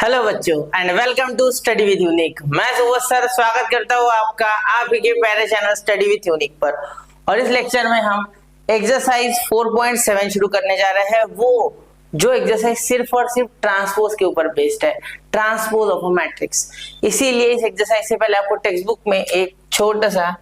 Hello बच्चों and welcome to study with Unique. मैं Subodh sir स्वागत करता हूँ आपका आप ही के प्यारे चैनल स्टडी विद यूनिक पर। और इस लेक्चर में हम एक्सरसाइज 4.7 शुरू करने जा रहे हैं। वो जो एक्सरसाइज सिर्फ और सिर्फ ट्रांसपोज के ऊपर बेस्ड है, ट्रांसपोज ऑफ अ मैट्रिक्स। इसीलिए इस एक्सरसाइज से पहले आपको टेक्स्ट बुक में एक छोटा सा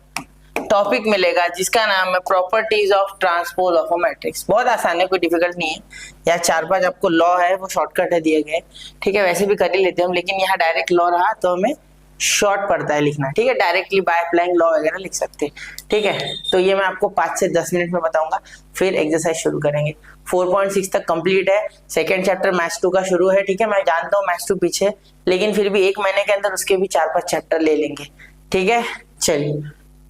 टॉपिक मिलेगा जिसका नाम है properties of transpose of a matrix. बहुत आसान है, कोई डिफिकल्ट नहीं है। या 4-5 आपको लॉ है, वो शॉर्टकट है दिए गए, ठीक है। वैसे भी कर ही लेते हैं हम, लेकिन यहाँ डायरेक्ट लॉ रहा तो हमें शॉर्ट पड़ता है लिखना, ठीक है। डायरेक्टली बाय अप्लाइंग लॉ वगैरह लिख सकते हैं, ठीक है। तो ये मैं आपको 5 से 10 मिनट में बताऊंगा, फिर एक्सरसाइज शुरू करेंगे। 4.6 तक कंप्लीट है। सेकंड चैप्टर मैथ्स 2 का शुरू है, ठीक है। मैं जानता हूँ मैथ्स 2 पीछे, लेकिन फिर भी 1 महीने के अंदर उसके भी 4-5 चैप्टर ले लेंगे, ठीक है। चलिए,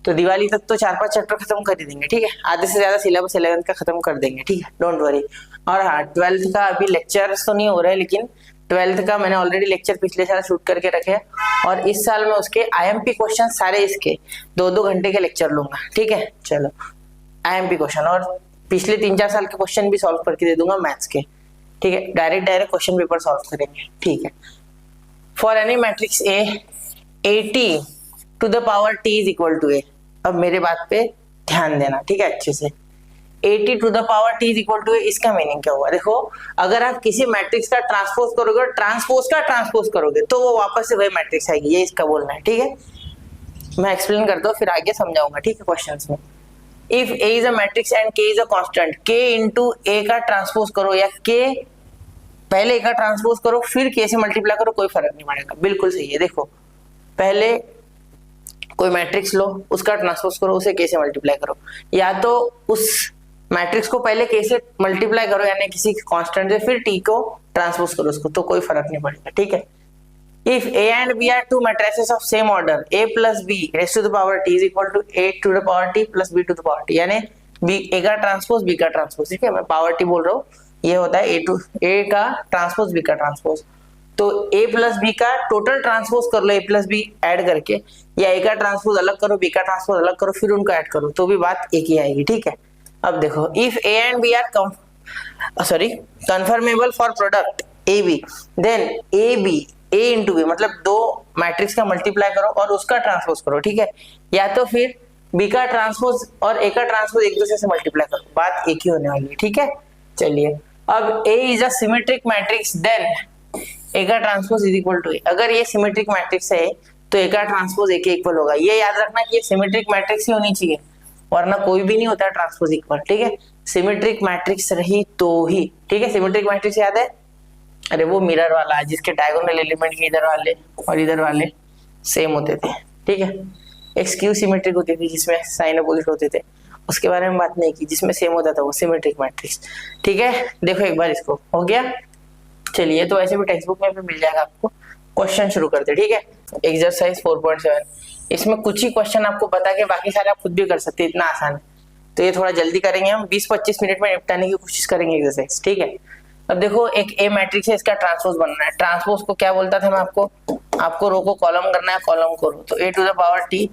तो दिवाली तक तो 4-5 चैप्टर खत्म कर ही देंगे, ठीक है। आधे से ज्यादा सिलेबस 11th का खत्म कर देंगे, ठीक है, डोंट वरी। और हाँ, 12th का अभी लेक्चर्स तो नहीं हो रहे, लेकिन 12th का मैंने ऑलरेडी लेक्चर पिछले साल शूट करके रखे हैं। और इस साल मैं उसके IMP क्वेश्चन सारे इसके 2-2 घंटे के लेक्चर लूंगा, ठीक है। चलो, IMP क्वेश्चन और पिछले 3-4 साल के क्वेश्चन भी सॉल्व करके दे दूंगा मैथ्स के, ठीक है। डायरेक्ट क्वेश्चन पेपर सॉल्व करेंगे, ठीक है। For any matrix A, 80 to the power t is equal to a। अब मेरे बात पे ध्यान देना, ठीक है, अच्छे से। 80 to the power t is equal to a, इसका मीनिंग क्या हुआ? देखो, अगर आप किसी मैट्रिक्स का ट्रांसपोज करोगे, ट्रांसपोज करोगे, तो वो वापस से वही मैट्रिक्स आएगी, ये इसका बोलना है, ठीक है। मैं एक्सप्लेन करता हूँ, फिर आगे समझाऊंगा, ठीक है, क्वेश्चंस में। If a is a matrix and k is a constant, k into a का ट्रांसपोज करो, या k पहले a का ट्रांसपोज करो फिर k से मल्टीप्लाई करो, कोई फर्क नहीं पड़ेगा। बिल्कुल सही है। देखो, पहले कोई मैट्रिक्स लो, उसका ट्रांसपोज करो, उसे k से मल्टीप्लाई करो, या तो उस मैट्रिक्स को पहले k से मल्टीप्लाई करो यानी किसी कांस्टेंट से, फिर t को ट्रांसपोज करो उसको, तो कोई फर्क नहीं पड़ेगा, ठीक है। If a and b are two matrices of same order, a plus b raise to the power t is equal to a to the power t plus b to the power t, यानी a का transpose b का transpose, ठीक है। मैं power t बोल रहा हूँ, ये होता है a का ट्रांसपोज b का ट्रांसपोज। तो a प्लस बी का टोटल ट्रांसपोज कर लो, a प्लस बी ऐड करके, या a का ट्रांसपोज अलग करो, b का ट्रांसपोज अलग करो, फिर उनको ऐड करो, तो भी बात एक ही आएगी, ठीक है। अब देखो, if a and b are conformable for product a b, then a into B, मतलब दो मैट्रिक्स का मल्टीप्लाई करो और उसका ट्रांसपोज करो, ठीक है। या तो फिर b का ट्रांसपोज और a का ट्रांसपोज एक दूसरे से मल्टीप्लाई करो, बात एक ही होने वाली है, ठीक है। चलिए, अब a is a symmetric matrix, then a का transpose is equal to a। अगर ये सिमेट्रिक मैट्रिक्स है तो a का ट्रांसपोज a के इक्वल होगा। ये याद रखना कि ये सिमेट्रिक मैट्रिक्स ही होनी चाहिए, वरना कोई भी नहीं होता ट्रांसपोज इक्वल, ठीक है। सिमेट्रिक मैट्रिक्स रही तो ही, ठीक है। सिमेट्रिक मैट्रिक्स याद है? अरे वो मिरर वाला जिसके डायगोनल एलिमेंट के इधर वाले और इधर वाले सेम होते थे, ठीक है। एक स्क्यू सिमेट्रिक होती थी जिसमें साइन अपोजिट होते थे, उसके बारे में बात नहीं की। जिसमें सेम होता था वो सिमेट्रिक मैट्रिक्स, ठीक है। देखो एक बार, इसको हो गया। चलिए, तो ऐसे भी टेक्स्ट बुक में भी मिल जाएगा आपको। क्वेश्चन शुरू करते, ठीक है। एक्सरसाइज 4.7, इसमें कुछ ही क्वेश्चन आपको बता के बाकी सारे आप खुद भी कर सकते हैं, इतना आसान है। तो ये थोड़ा जल्दी करेंगे हम, 20-25 मिनट में निपटाने की कोशिश करेंगे एक्सरसाइज, ठीक है। अब देखो, एक ए मैट्रिक्स है, इसका ट्रांसपोज बनना है। ट्रांसपोज को क्या बोलता था मैं आपको रो को कॉलम करना है, कॉलम को रो, तो a to the power t।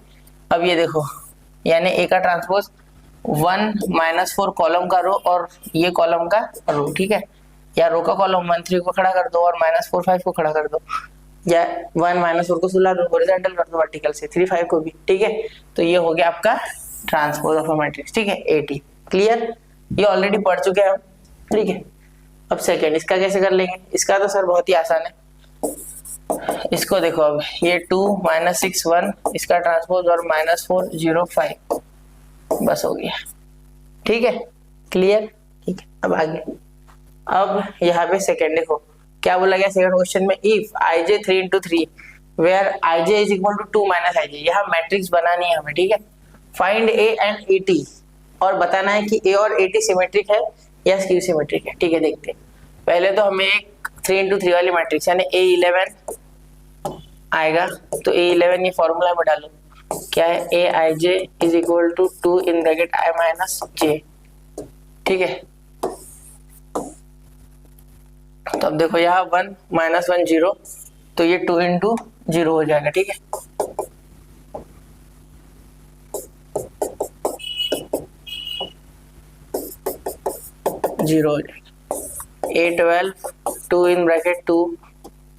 अब ये देखो, यानी a का ट्रांसपोज 1-4 कॉलम का रो और ये कॉलम का रो, ठीक है। या रो का कॉलम 1-3 को खड़ा कर दो और -4-5 को खड़ा कर दो, या 1-4 को सुला दो, हॉरिजॉन्टल कर दो वर्टिकल से, 3-5 को भी, ठीक है। तो ये हो गया आपका ट्रांसपोज ऑफ अ मैट्रिक्स, ठीक है, AT। क्लियर? ये ऑलरेडी पढ़ चुके हैं हम, ठीक है। अब सेकंड, इसका कैसे कर लेंगे? इसका तो सर बहुत ही आसान है। इसको देखो, अब ये 2-6-1 इसका ट्रांसपोज और -4-0-5, बस हो गया, ठीक है। क्लियर? ठीक है। अब आगे, अब यहाँ पे सेकंड देखो क्या बोला गया सेकंड क्वेश्चन में, if ij 3x3 where ij is equal to 2 - ij, यहाँ मैट्रिक्स बनानी है हमें, ठीक है। फाइंड a एंड at, और बताना है कि a और at सिमेट्रिक है या स्क्यू सिमेट्रिक है, ठीक है। देखते हैं, पहले तो हमें एक 3x3 वाली मैट्रिक्स यानी a11 आएगा, तो a11 ये फॉर्मूला में डालो, क्या है, aij is equal to 2 in bracket i minus j, ठीक है। तो अब देखो, यहाँ 1-1 0, तो ये 2 इंटू 0 हो जाएगा, ठीक है। जीरो हो जाएगा। A12 2 इन ब्रैकेट 2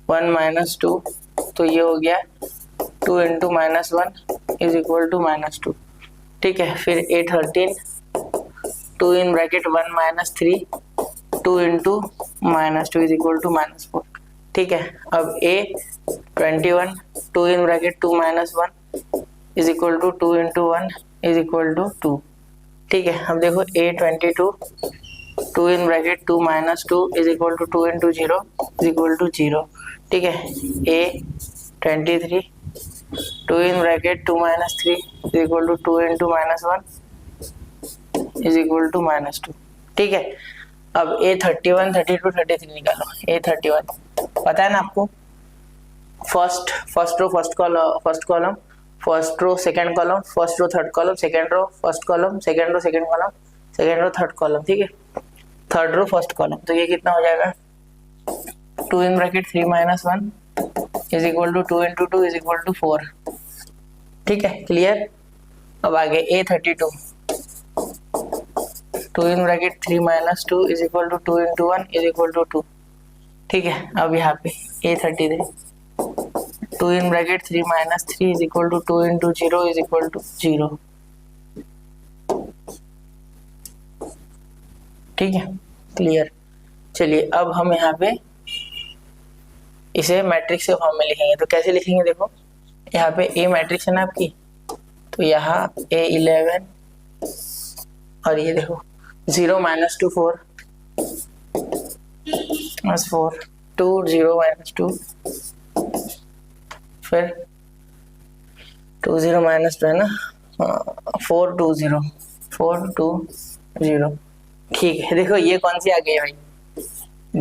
1 माइनस 2, तो ये हो गया 2 into minus 1 is equal to minus 2। ठीक है, फिर A13, 2 in bracket 1 minus 3, 2 into minus 2 is equal to minus 4। ठीक है, अब A21, 2 in bracket 2 minus 1 is equal to 2 into 1 is equal to 2। ठीक है, अब देखो A22, 2 in bracket 2 minus 2 is equal to 2 into 0 is equal to 0। ठीक है, A23, 2 in bracket 2 minus 3 is equal to 2 into minus 1 is equal to minus 2। ठीक है, अब A31, 32, 33 निकालो। A31 पता है ना आपको, first row first column, first row second column, first row third column, second row first column, second row second column, second row third column. ठीक है, थर्ड रो फर्स्ट कॉलम, तो ये कितना हो जाएगा 2 in bracket 3 minus 1 is equal to 2 into 2 is equal to 4। ठीक है, clear. अब आगे A32, 2 in bracket 3 minus 2 is equal to 2 into 1 is equal to 2। ठीक है, अब यहाँ पे A33, 2 in bracket 3 minus 3 is equal to 2 into 0 is equal to 0। ठीक है, क्लियर। चलिए अब हम यहाँ पे इसे मैट्रिक्स के फॉर्म में लिखेंगे। तो कैसे लिखेंगे, देखो यहाँ पे A मैट्रिक्स है ना आपकी, तो यहाँ A11 और ये देखो 0 माइनस 2 4 प्लस 4 2 0 माइनस 2, फिर 2 0 माइनस 2 है ना, 4 2 0 4 2 0। ठीक है, देखो ये कौन सी आ गई भाई,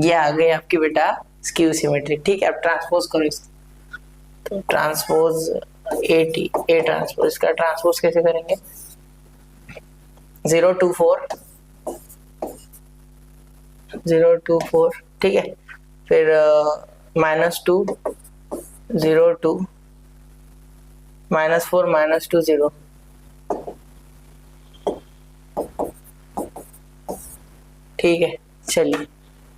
ये आ गई आपकी बेटा स्क्यू सिमेट्रिक। ठीक है, अब ट्रांसपोज करो इसको, तो ट्रांसपोज A ट्रांसपोज, इसका ट्रांसपोज कैसे करेंगे, 0 2 4 0 2 4। ठीक है, फिर माइनस 2 0 2 माइनस 4 माइनस 2 0। ठीक है, चलिए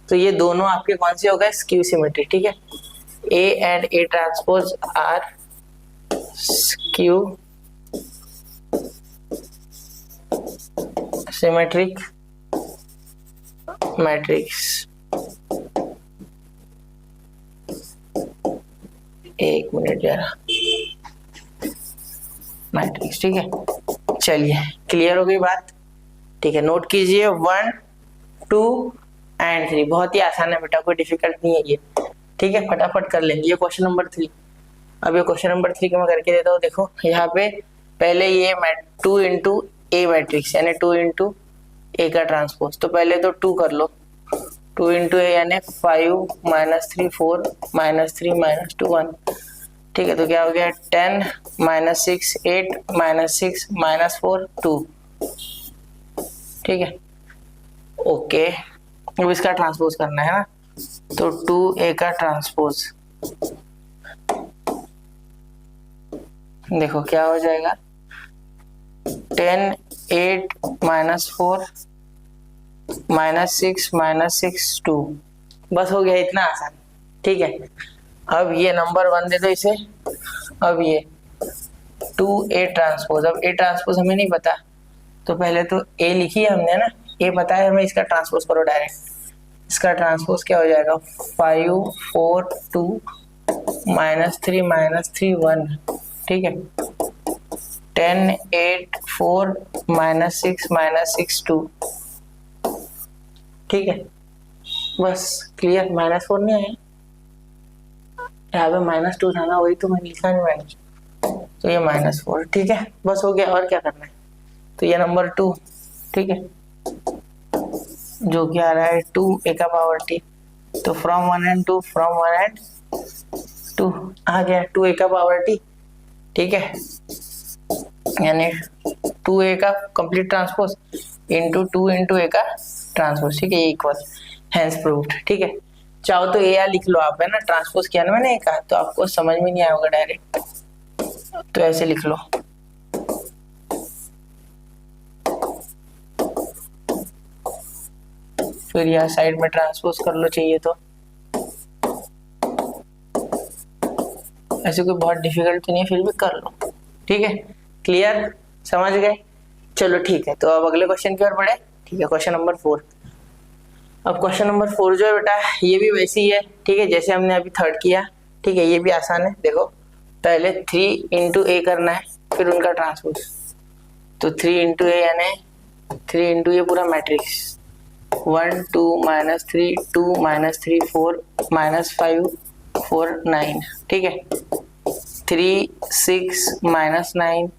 तो ये दोनों आपके कौन से हो गए, स्क्यू सिमेट्रिक। ठीक है, A and A transpose are skew symmetric matrix. एक मिनट जरा, मैट्रिक्स। ठीक है, चलिए क्लियर हो गई बात। ठीक है, नोट कीजिए 1 2 एंड 3, बहुत ही आसान है बेटा, कोई डिफिकल्ट नहीं है ये। ठीक है, फटाफट कर लेंगे। ये क्वेश्चन नंबर 3, अब ये क्वेश्चन नंबर 3 को मैं करके देता हूँ। देखो यहाँ पे पहले ये 2 इंटू A मैट्रिक्स यानी 2 इंटू A का ट्रांसपोज, तो पहले तो 2 कर लो, 2 इंटू A यानी 5 माइनस 3 4 माइनस 3 माइनस 2 1। ठीक है, तो क्या हो गया 10 माइनस 6 8 माइनस 6 माइनस 4 2। ठीक है, ओके, अब इसका ट्रांसपोज करना है ना, तो 2A का ट्रांसपोज, देखो क्या हो जाएगा 10 8 माइनस 4 माइनस 6 2। बस हो गया, इतना आसान। ठीक है, अब ये नंबर 1 दे दो इसे। अब ये 2A ट्रांसपोज, अब A ट्रांसपोज हमें नहीं पता, तो पहले तो A लिखी है हमने ना, A पता है हमें, इसका ट्रांसपोज करो डायरेक्ट। इसका ट्रांसपोज क्या हो जाएगा 5 4 2 माइनस 3 1। ठीक है, 10 8 4 माइनस 6 2। ठीक है, बस क्लियर। माइनस 4 नहीं आया, यहाँ पे माइनस 2 था ना, वही तो मैंने लिखा नहीं माइनस, तो ये माइनस 4। ठीक है, बस हो गया, और क्या करना है, तो ये नंबर 2। ठीक है, जो कि आ रहा है 2A का पावर t, तो फ्रॉम 1 एंड 2 फ्रॉम 1 एंड 2 आ गया 2A का पावर t। ठीक है, यानी 2A का complete transpose into 2 into A का ट्रांसपोज। ठीक है, ये इक्वल, हैंस प्रूव्ड। ठीक है, चाहो तो A लिख लो आप, है ना, ट्रांसपोज किया ना मैंने A का, तो आपको समझ में नहीं आएगा डायरेक्ट, तो ऐसे लिख लो। फिर यहाँ साइड में ट्रांसपोज कर लो चाहिए तो, ऐसे कोई बहुत डिफिकल्ट तो नहीं है, फिर भी कर लो। ठीक है, क्लियर, समझ गए? चलो ठीक है, तो अब अगले क्वेश्चन की ओर बढ़े। ठीक है, क्वेश्चन नंबर 4। अब क्वेश्चन नंबर 4 जो है बेटा, ये भी वैसे ही है। ठीक है, जैसे हमने अभी थर्ड किया। ठीक है, ये भी आसान है। देखो, पहले 3 इंटू ए करना है, फिर उनका ट्रांसपोज। तो 3 इंटू ए यानी 3 इंटू ये पूरा मैट्रिक्स, 1 2 -3 2 -3 4 -5 4 9। ठीक है, 3 6 -9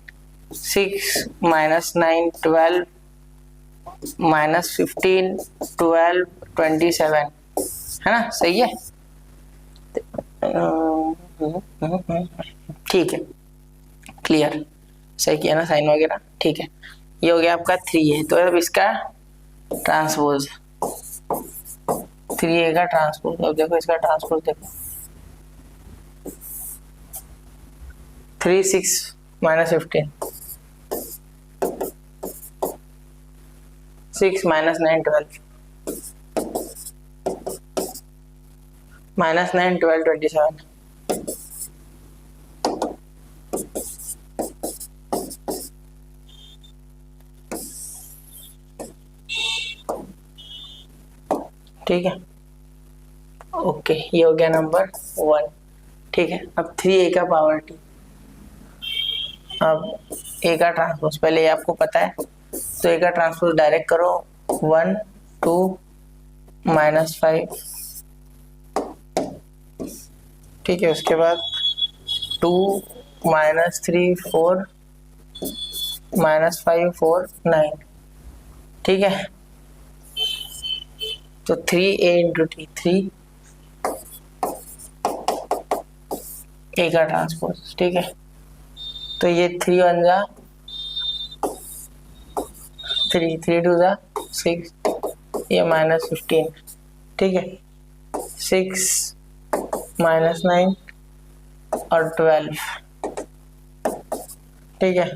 6 -9 12 -15 12 27, है ना? सही है। ठीक है, क्लियर, सही किया ना साइन वगैरह। ठीक है, ये हो गया आपका 3 है। तो अब इसका ट्रांसपोज 3a का ट्रांसपोज। अब देखो इसका ट्रांसपोज देखो, 3 6 -15 6 -9 12 -9 12 27। ठीक है, ओके, ये हो गया नंबर 1। ठीक है, अब 3a का पावर t। अब a का ट्रांसपोज, पहले ये आपको पता है, तो a का ट्रांसपोज डायरेक्ट करो, 1 2 -5। ठीक है, उसके बाद 2 -3 4 -5 4 9। ठीक है, तो 3a इंटू टी, 3 a का ट्रांसपोज। ठीक है, तो ये 3 1 जा 3 3 2 जा 6, ये -15। ठीक है, 6 -9 और 12। ठीक है,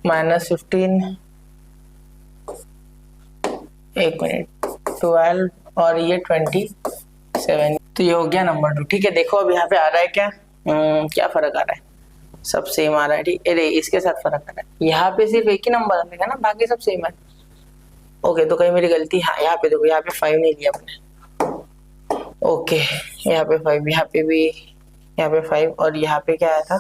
-15, एक मिनट, 12 और ये 27। तो ये हो गया नंबर 2। ठीक है, देखो अब यहाँ पे आ रहा है क्या, क्या फर्क आ रहा है? सब सेम आ रहा है। ठीक, अरे इसके साथ फर्क आ रहा है, यहाँ पे सिर्फ एक ही नंबर आएगा ना, बाकी सब सेम है। ओके, तो कहीं मेरी गलती, हाँ यहाँ पे देखो, यहाँ पे 5 नहीं लिया अपने। ओके, यहाँ पे 5, यहाँ पे भी, यहाँ पे 5, और यहाँ पे क्या आया था?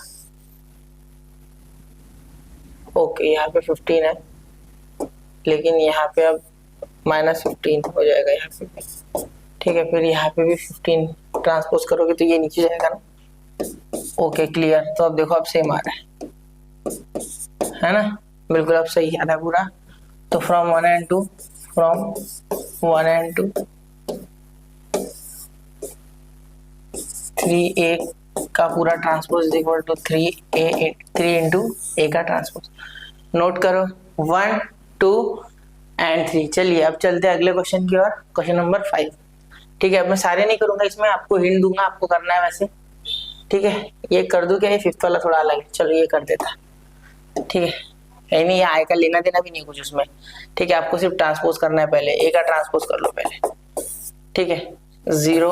ओके, यहाँ पे 15 है, लेकिन यहाँ पे अब -15 हो जाएगा यहाँ पे भी। ठीक है, फिर यहाँ पे भी 15 ट्रांसपोज करोगे तो ये नीचे जाएगा ना। Okay, clear. तो अब देखो, अब सेम आ रहा है ना? बिल्कुल अब सही आ रहा है पूरा। तो from 1 and 2, from 1 and 2, 3a का पूरा ट्रांसपोज इक्वल टू 3 इंटू ए का ट्रांसपोज। नोट करो 1 2 and 3। चलिए अब चलते हैं अगले क्वेश्चन की ओर, क्वेश्चन नंबर 5। ठीक है, अब मैं सारे नहीं करूंगा, इसमें आपको हिंट दूंगा, आपको करना है वैसे। ठीक है, ये कर दूं क्या? ये 5th वाला थोड़ा अलग है, चलो ये कर देता। ठीक है, नहीं ये आय का लेना देना भी नहीं कुछ उसमें। ठीक है, आपको सिर्फ ट्रांसपोज करना है। पहले ए का ट्रांसपोज कर लो पहले। ठीक है, 0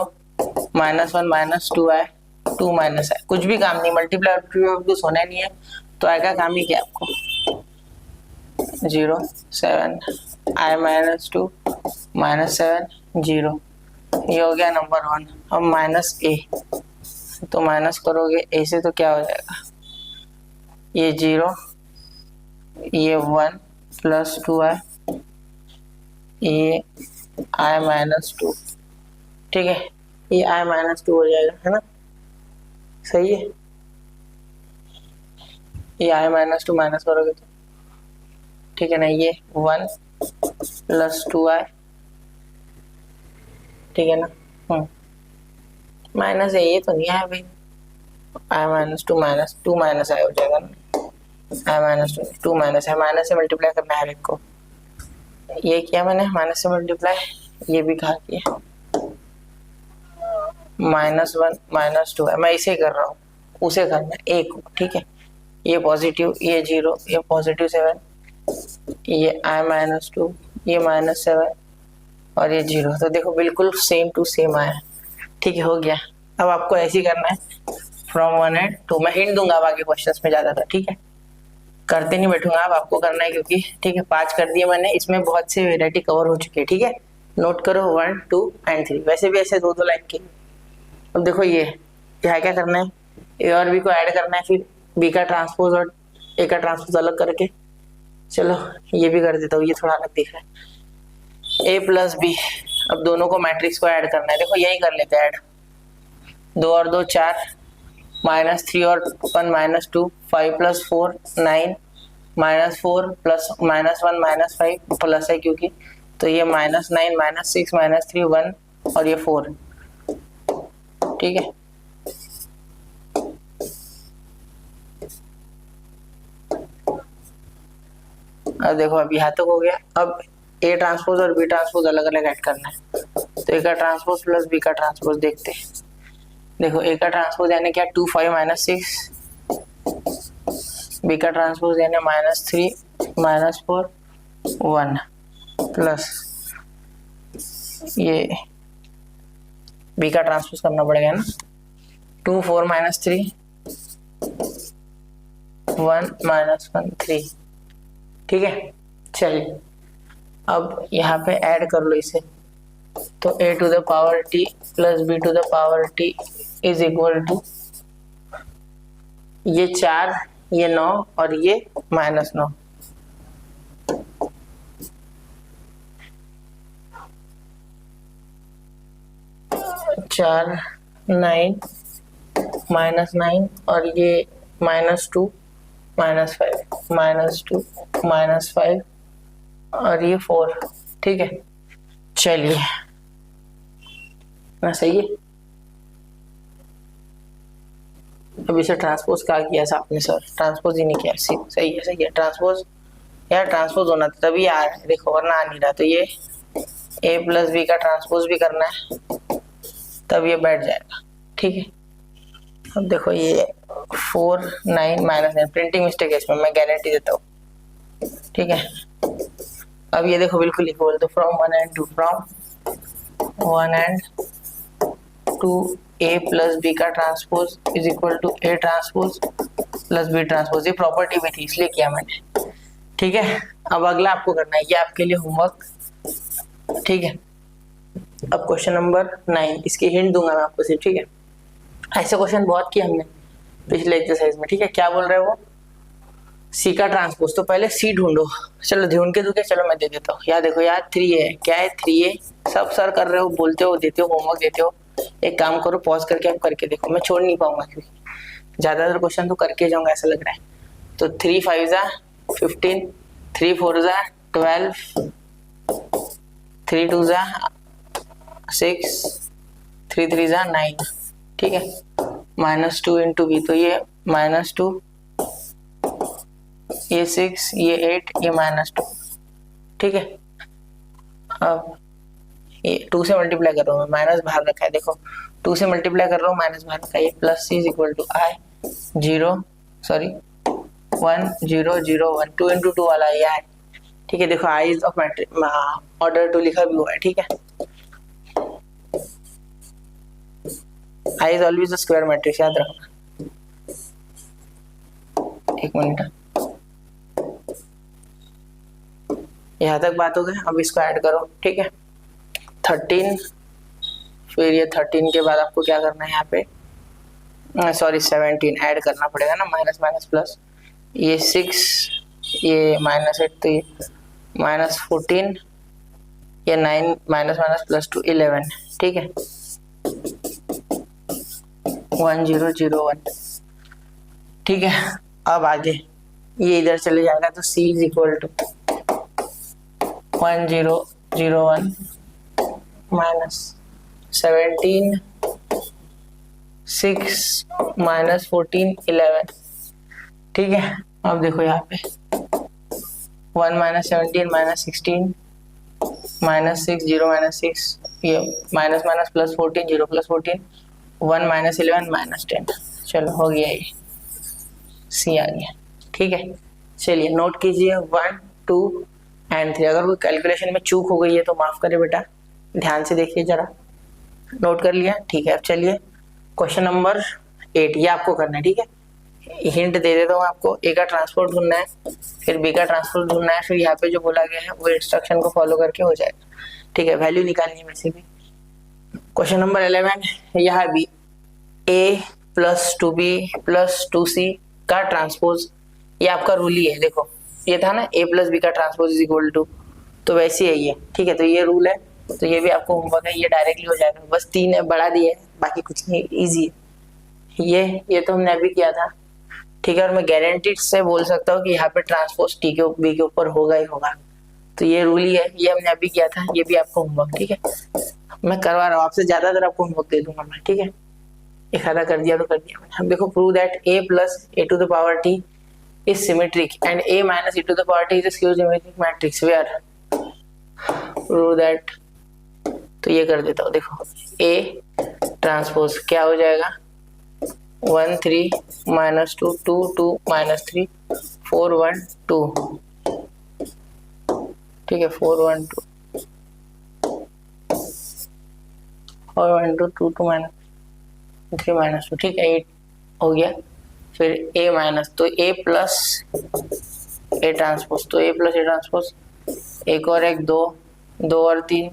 -1 -2 आए, 2 माइनस है, कुछ भी काम नहीं, मल्टीप्लाई कुछ होना नहीं है, तो आय का काम ही क्या आपको? 0 7 i -2 -7 0। ये हो गया नंबर 1। अब माइनस ए, तो माइनस करोगे ए से तो क्या हो जाएगा? ये 0, ये 1 + 2i, ये i -2। ठीक है, ये i -2 हो जाएगा, है ना? सही है, ये i -2 माइनस करोगे तो, ठीक है ना, ये 1 + 2i। ठीक है ना, माइनस है, ये तो नहीं आया भाई, i -2 -2 माइनस आई हो जाएगा ना, i -2 माइनस है, माइनस से मल्टीप्लाई करना है हर एक को। ये किया मैंने माइनस से मल्टीप्लाई, ये भी कहा किया, -1 -2 है, मैं इसे कर रहा हूँ, उसे करना है एक। ठीक है, ये पॉजिटिव, ये 0, ये +7, ये i -2, ये -7 और ये 0। तो देखो बिल्कुल सेम टू सेम आया। ठीक है, हो गया। अब आपको ऐसे ही करना है, फ्रॉम 1 and 2। मैं हिंट दूंगा आगे क्वेश्चंस में ज्यादा, ठीक है, करते नहीं बैठूंगा, अब आपको करना है क्योंकि ठीक है 5 कर दिए मैंने, इसमें बहुत से वेराइटी कवर हो चुकी है, ठीक है। नोट करो 1, 2 and 3, वैसे भी ऐसे 2 लाइन के। अब देखो ये क्या क्या करना है, ए और बी को ऐड करना है, फिर बी का ट्रांसपोज और ए का ट्रांसपोज अलग करके, चलो ये भी कर देता हूँ, ये थोड़ा अलग दिख रहा है, ए प्लस बी। अब दोनों को मैट्रिक्स को ऐड करना है, देखो यही कर लेते हैं ऐड, 2 और 2 4, -3 और 1 -2, 5 + 4 9, -4 + -1 -5 प्लस है क्योंकि, तो ये -9 -6 -3 1 और ये 4, ठीक है। अब देखो अब यहाँ तक हो गया। अब ए ट्रांसपोज और बी ट्रांसपोज अलग अलग ऐड करना है, तो ए का ट्रांसपोज प्लस बी का ट्रांसपोज देखते हैं। देखो ए का ट्रांसपोज यानी क्या 2 5 -6, बी का ट्रांसपोज यानी -3 -4 1 प्लस ये बी का ट्रांसपोज करना पड़ेगा ना, 2 4 -3 1 -1 3, ठीक है। चलिए अब यहाँ पे ऐड कर लो इसे, तो a to the power t plus b to the power t is equal to ये 4, ये 9 और ये -9। चार 9 -9 और ये -2 -5 -2 -5 और ये 4, ठीक है। चलिए ना सही है। अब इसे ट्रांसपोज क्या किया आपने सर, ट्रांसपोज ही नहीं किया, सही है सही है, ट्रांसपोज यार ट्रांसपोज होना था तभी आ रहा है, देखो वरना आ नहीं रहा। तो ये a प्लस बी का ट्रांसपोज भी करना है, तब ये बैठ जाएगा, ठीक है। अब देखो ये 4 9 -9 प्रिंटिंग मिस्टेक है इसमें, मैं गारंटी देता हूँ, ठीक है। अब ये देखो बिल्कुल इक्वल, तो from 1 and 2, from 1 and 2 a plus B का transpose is equal to a transpose plus b transpose. ये प्रॉपर्टी में थी इसलिए किया मैंने, ठीक है। अब अगला आपको करना है, ये आपके लिए होमवर्क, ठीक है। अब क्वेश्चन नंबर 9, इसकी हिंट दूंगा मैं आपको सिर्फ, ठीक है। ऐसे क्वेश्चन बहुत किए हमने पिछले एक्सरसाइज में, ठीक है। क्या बोल रहे हो, सी का ट्रांसपोज, तो पहले सी ढूंढो, चलो ढूंढ के दूंगे, चलो मैं दे देता हूँ। यार देखो यार 3 है, क्या है 3 है, सब सर कर रहे हो, बोलते हो, देते हो, होमवर्क देते हो। एक काम करो, पॉज करके आप करके देखो, मैं छोड़ नहीं पाऊंगा क्योंकि ज्यादातर क्वेश्चन तो करके जाऊंगा ऐसा लग रहा है। तो 3 5 15, 3 4 12, 3 2 6, 3 3 9, ठीक है। -2 इंटू बी, तो ये -2, ये 6, ये 8, ये -2, ठीक है। अब ये 2 से मल्टीप्लाई कर रहा हूँ मैं, माइनस बाहर रखा है, देखो 2 से मल्टीप्लाई कर रहा हूँ, माइनस बाहर रखा है, ये plus c is equal to i 1 0 0 1, 2 into 2 वाला ये है, ठीक है। देखो i is of matrix, order 2 लिखा भी हुआ है, ठीक है। i is always a square matrix, याद रखना। एक मिनट, यहाँ तक बात हो गई। अब इसको ऐड करो, ठीक है। 13, फिर ये 13 के बाद आपको क्या करना है, यहाँ पे सॉरी 17 ऐड करना पड़ेगा ना, माइनस माइनस प्लस, ये 6, ये -8, तो ये -14, ये 9 माइनस माइनस प्लस 2 11, ठीक है। 1 0 0 1, ठीक है। अब आगे ये इधर चले जाएगा, तो c is equal to 1 0 0 1 minus 17 6 -14 11, ठीक है। अब देखो यहाँ पे 1 -17 -16 -6 0 -6, ये माइनस माइनस प्लस 14 0 प्लस 14 1 -11 -10, चलो हो गया, ये सी आ गया, ठीक है। चलिए नोट कीजिए 1 2 and 3। अगर कोई कैलकुलेशन में चूक हो गई है तो माफ करे बेटा, ध्यान से देखिए जरा, नोट कर लिया, ठीक है। अब चलिए क्वेश्चन नंबर 8, ये आपको करना है, ठीक है। हिंट दे देता हूँ आपको, ए का ट्रांसपोर्ट ढूंढना है, फिर बी का ट्रांसपोर्ट ढूंढना है, फिर यहाँ पे जो बोला गया है वो इंस्ट्रक्शन को फॉलो करके हो जाएगा, ठीक है। वैल्यू निकालनी है वैसे भी। क्वेश्चन नंबर 11, यहाँ भी a plus 2b plus 2c का ट्रांसपोज, ये आपका रूल ही है। देखो ये था ना a प्लस बी का ट्रांसपोज इज इक्वल टू, तो वैसे ही है ये, ठीक है। तो ये रूल है, तो ये भी आपको होमवर्क है, ये डायरेक्टली हो जाएगा। बस 3 है, बढ़ा दिए, बाकी कुछ नहीं, इजी है। ये तो हमने अभी किया था, ठीक है। और मैं गारंटीड से बोल सकता हूँ कि यहाँ पे ट्रांसपोज टी के बी के ऊपर होगा ही होगा, तो ये रूल ही है, ये हमने अभी किया था, ये भी आपको होमवर्क, ठीक है। मैं करवा रहा हूँ आपसे, ज्यादातर आपको होमवर्क दे दूंगा मैं, ठीक है। एक आधा कर दिया तो कर दिया। हम देखो, prove that a plus A to the power T is symmetric and a minus A to the power T is skew symmetric matrix where, prove that. तो ये कर देता हूँ, देखो a ट्रांसपोज क्या हो जाएगा, 1 3 माइनस 2 2 2 माइनस 3 4 1 2, ठीक है। 4 1 2 और 1 2 2 2 माइनस 3 माइनस 2, ठीक है। 8 हो गया। फिर a माइनस, तो a प्लस ए ट्रांसपोज, तो a प्लस ए ट्रांसपोज, एक और एक 2 2 और 3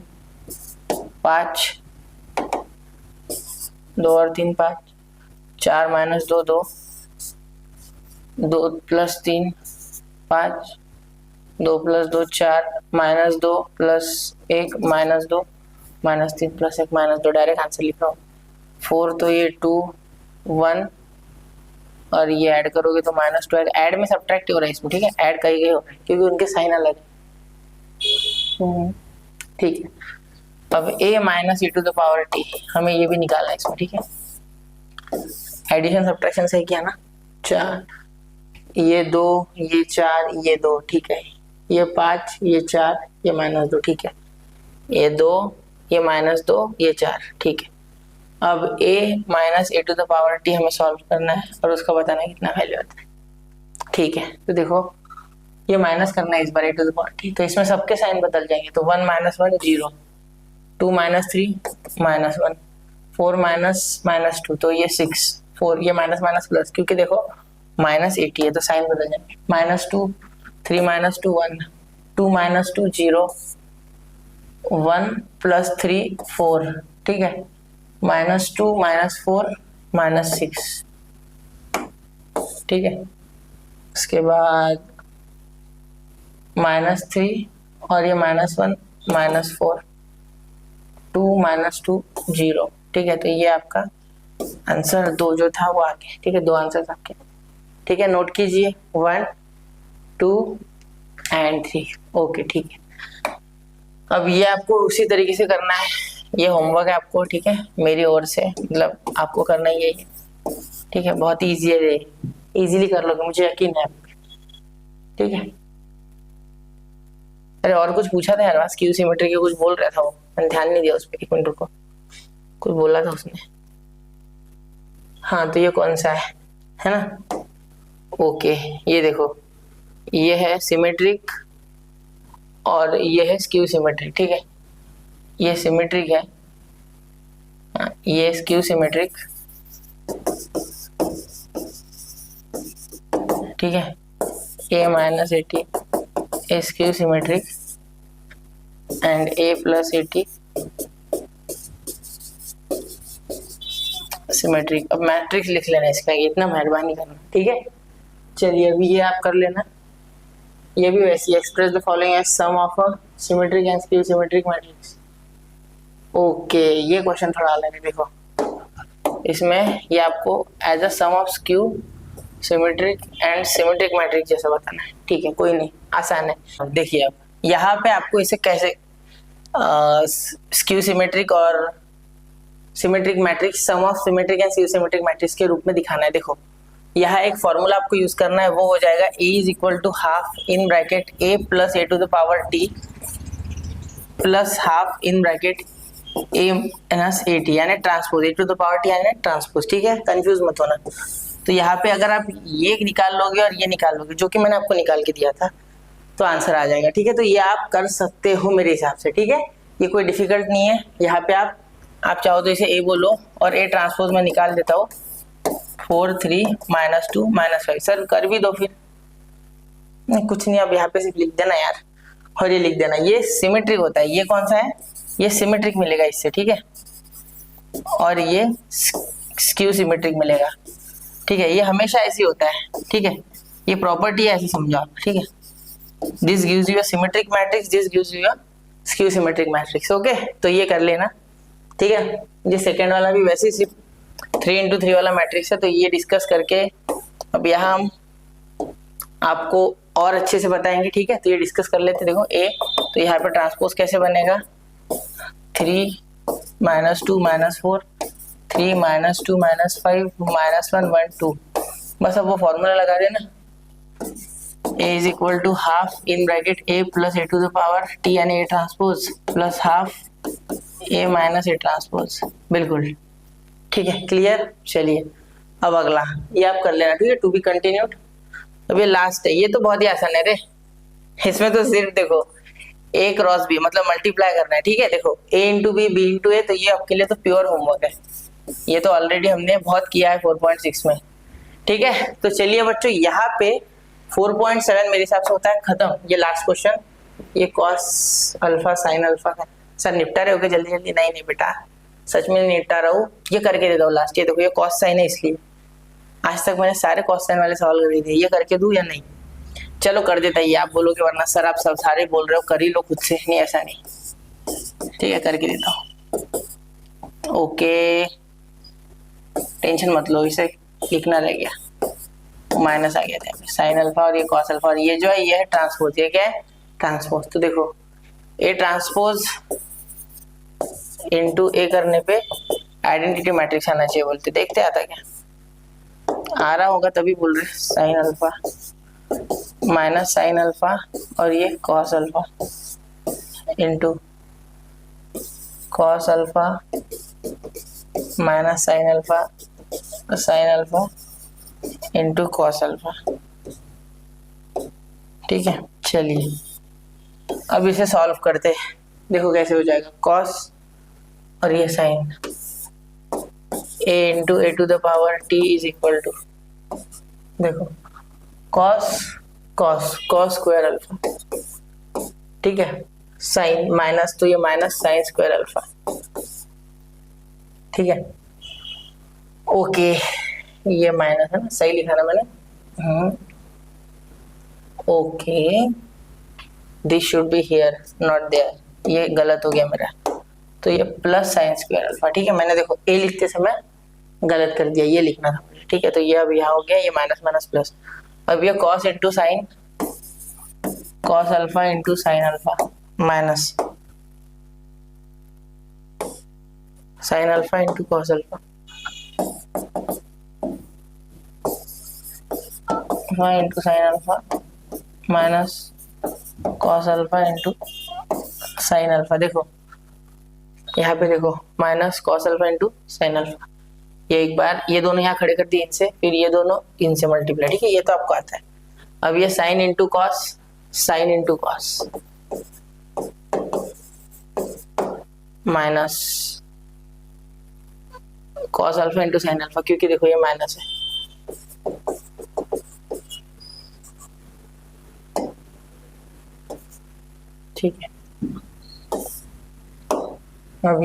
5, 2 और 3 5, 4 minus 2 2, 2 plus 3 5, 2 plus 2 4, minus 2 plus 1 minus 2 minus 3 plus 1 minus 2, direct answer लिख रहा हूँ। 4 तो ये 2 1 और ये ऐड करोगे तो माइनस 2, ऐड में सब्ट्रैक्ट हो रहा है इसमें, ठीक है। ऐड कहीं गए हो रहा है क्योंकि उनके साइन अलग है, ठीक है। अब a minus e to the power t, हमें ये भी निकालना है इसमें, ठीक है। एडिशन सब्ट्रैक्शन सही किया ना, 4 ये 2 ये 4 ये 2, ठीक है। ये 5 ये 4 ये माइनस 2, ठीक है। ये 2 ये माइनस 2 ये 4, ठीक है। अब a minus A to the power t हमें सॉल्व करना है और उसका बताना है कितना वैल्यू आता है, ठीक है। तो देखो ये माइनस करना है इस बार ए टू द पावर t, तो इसमें सबके साइन बदल जाएंगे, तो 1 minus 1 0, 2 minus 3 minus 1, 4 minus minus 2, तो ये 6, 4 ये माइनस माइनस प्लस, क्योंकि देखो माइनस 80 है तो साइन बदल जाएंगे, माइनस 2 3 माइनस 2 1, 2 माइनस 2 0, 1 प्लस 3 4, ठीक है। माइनस 2 माइनस 4 माइनस 6, ठीक है। उसके बाद माइनस 3 और ये माइनस 1 माइनस 4, 2 माइनस 2 0, ठीक है। तो ये आपका आंसर 2 जो था वो आ गया, ठीक है। 2 आंसर आपके, ठीक है। नोट कीजिए 1 2 एंड 3, ओके, ठीक है। अब ये आपको उसी तरीके से करना है, ये होमवर्क है आपको, ठीक है, मेरी ओर से, मतलब आपको करना ही है, ठीक है। बहुत ही ईजी है, इजीली कर लोगे, मुझे यकीन है आप, ठीक है। अरे और कुछ पूछा था यार, स्क्यू सिमेट्री के कुछ बोल रहा था वो, मैंने ध्यान नहीं दिया उस पर, 1 मिनट रुको, कुछ बोला था उसने। हाँ, तो ये कौन सा है ना, ओके। ये देखो, ये है सिमेट्रिक और ये है स्क्यू सिमेट्रिक, ठीक है। ये सिमेट्रिक है, ये स्क्यू सिमेट्रिक, ठीक है। a minus 80 skew symmetric and a plus 80 symmetric. अब मैट्रिक्स लिख लेना इसका, इतना मेहरबानी करना, ठीक है। चलिए अभी ये आप कर लेना, ये भी वैसे express the following as sum of a symmetric and skew symmetric matrix, okay. ये क्वेश्चन थोड़ा अलग है, देखो इसमें ये आपको as a sum of skew symmetric and symmetric matrix जैसा बताना है, ठीक है। कोई नहीं, आसान है। देखिए अब यहाँ पे आपको इसे कैसे स्क्यू सिमेट्रिक और symmetric matrix, sum of symmetric and skew symmetric matrix के रूप में दिखाना है। देखो यहाँ एक फॉर्मूला आपको यूज करना है, वो हो जाएगा a is equal to half in bracket a plus A to the power t plus half in bracket a minus A T, यानी transpose, A to the power t यानी ट्रांसपोज, ठीक है। कंफ्यूज मत होना। तो यहाँ पे अगर आप ये निकाल लोगे और ये निकाल लोगे, जो कि मैंने आपको निकाल के दिया था, तो आंसर आ जाएगा, ठीक है। तो ये आप कर सकते हो मेरे हिसाब से, ठीक है। ये कोई डिफिकल्ट नहीं है। यहाँ पे आप चाहो तो इसे a बोलो और a ट्रांसपोज में निकाल देता हूँ, 4 3 -2 -5। सर कर भी दो फिर। नहीं कुछ नहीं, अब यहाँ पे सिर्फ लिख देना यार, और ये लिख देना, ये सिमेट्रिक होता है। ये कौन सा है, ये सिमेट्रिक मिलेगा इससे, ठीक है, और ये स्क्यू सिमेट्रिक मिलेगा, ठीक है। ये हमेशा ऐसे होता है, ठीक है, ये प्रॉपर्टी है, ऐसे समझो आप, ठीक है। This gives you a symmetric matrix, this gives you a skew symmetric matrix. Okay, तो ये कर लेना, ठीक है। ये सेकेंड वाला भी वैसे ही सिर्फ 3 into 3 वाला मैट्रिक्स है, तो ये डिस्कस करके अब यहाँ हम आपको और अच्छे से बताएंगे, ठीक है। तो ये डिस्कस कर लेते। देखो ए, तो यहाँ पर ट्रांसपोज कैसे बनेगा, 3 -2 -4 3 -2 -5 -1 1 2। बस अब वो फॉर्मूला लगा देना, a is equal to half in bracket a plus a to the power t and a transpose plus half a minus a transpose। बिल्कुल ठीक है, क्लियर। चलिए अब अगला ये आप कर लेना, ठीक है, टू बी कंटिन्यूड। अब ये लास्ट है, ये तो बहुत ही आसान है रे, इसमें तो सिर्फ देखो a क्रॉस b मतलब मल्टीप्लाई करना है, ठीक है। देखो a into B, B into A, तो ये आपके लिए तो प्योर होमवर्क है, ये तो ऑलरेडी हमने बहुत किया है 4.6 में, ठीक है। तो चलिए बच्चों, यहाँ पे 4.7 मेरे हिसाब से होता है खत्म। ये लास्ट क्वेश्चन, ये कॉस अल्फा साइन अल्फा का। सर निपटा रहे हो क्या जल्दी जल्दी? नहीं नहीं बेटा, सच में नहीं निपटा रहा हूँ, ये करके दे दो लास्ट। ये देखो ये कॉस साइन है, इसलिए आज तक मैंने सारे कॉस साइन वाले सवाल कर दिए, ये करके दूं या नहीं? चलो कर देता है, ये आप बोलोगे वरना सर आप सब सारे बोल रहे हो, कर ही लो खुद से। नहीं ऐसा नहीं, ठीक है करके देता हूँ। ओके टेंशन मत लो, इसे लिखना रह गया, माइनस आ गया था, साइन अल्फा और ये कॉस अल्फा, और ये जो है ये है ट्रांसपोज। ये क्या है? ट्रांसपोज। तो देखो ए ट्रांसपोज इनटू ए करने पे आइडेंटिटी मैट्रिक्स आना चाहिए बोलते, देखते आता क्या? आ रहा होगा तभी बोल रहे। Sine alpha minus sine alpha और ये cos alpha into cos alpha minus sine alpha into cos alpha, ठीक है। चलिए अब इसे सॉल्व करते हैं, देखो कैसे हो जाएगा। कॉस और ये sine, a into A to the power t is equal to, देखो cos cos cos square alpha, ठीक है, साइन माइनस, तो ये माइनस साइन स्क्वायर अल्फा, ठीक है। ओके ये माइनस है ना, सही लिखा ना मैंने? Okay this should be here not there, ये गलत हो गया मेरा, तो ये प्लस साइन स्क्वायर अल्फा, ठीक है। मैंने देखो ए लिखते समय गलत कर दिया, ये लिखना था मुझे, ठीक है। तो ये अब यहाँ हो गया, ये माइनस माइनस प्लस। अब ये cos into sine, cos alpha into sine alpha minus sine alpha into cos alpha into sine alpha minus cos alpha into sine alpha. देखो यहाँ पे देखो minus cos alpha into sine alpha, ये एक बार ये दोनों यहाँ खड़े कर दिए इनसे, फिर ये दोनों इनसे मल्टीप्लाई, ठीक है, ये तो आपको आता है। अब ये sine into cos, sine into cos minus cos alpha into sine alpha, क्योंकि देखो ये माइनस है, ठीक है। अब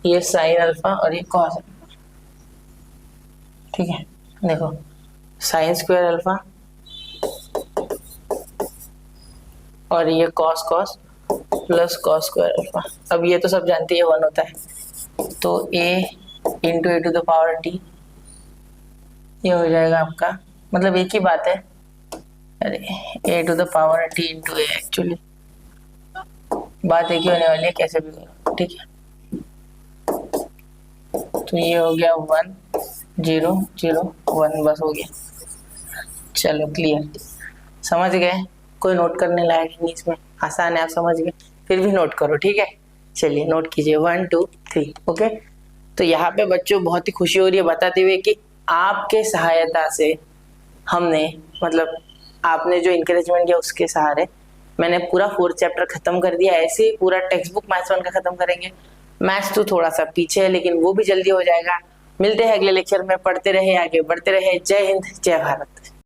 ये साइन अल्फा और ये कॉस अल्फा, ठीक है। देखो साइन स्क्वायर अल्फा और ये cos cos plus cos square alpha. अब ये तो सब जानते हैं 1 होता है, तो a into A to the power T, ये हो जाएगा आपका, मतलब एक ही बात है, अरे A to the power T into A, actually बात एक ही होने वाली है, कैसे भी करो, ठीक है। तो ये हो गया 1 0 0 1, बस हो गया। चलो क्लियर, समझ गए? कोई नोट करने लायक नहीं इसमें, आसान है, आप समझ गए, फिर भी नोट करो, ठीक है। चलिए नोट कीजिए 1 2 3, ओके। तो यहाँ पे बच्चों बहुत ही खुशी हो रही है बताते हुए कि आपके सहायता से हमने, मतलब आपने जो इंकरेजमेंट किया उसके सहारे मैंने पूरा 4th चैप्टर खत्म कर दिया। ऐसे ही पूरा टेक्स्ट बुक मैथ्स 1 का खत्म करेंगे। मैथ्स तो थोड़ा सा पीछे है, लेकिन वो भी जल्दी हो जाएगा। मिलते हैं अगले लेक्चर में। पढ़ते रहे, आगे बढ़ते रहे। जय हिंद, जय भारत।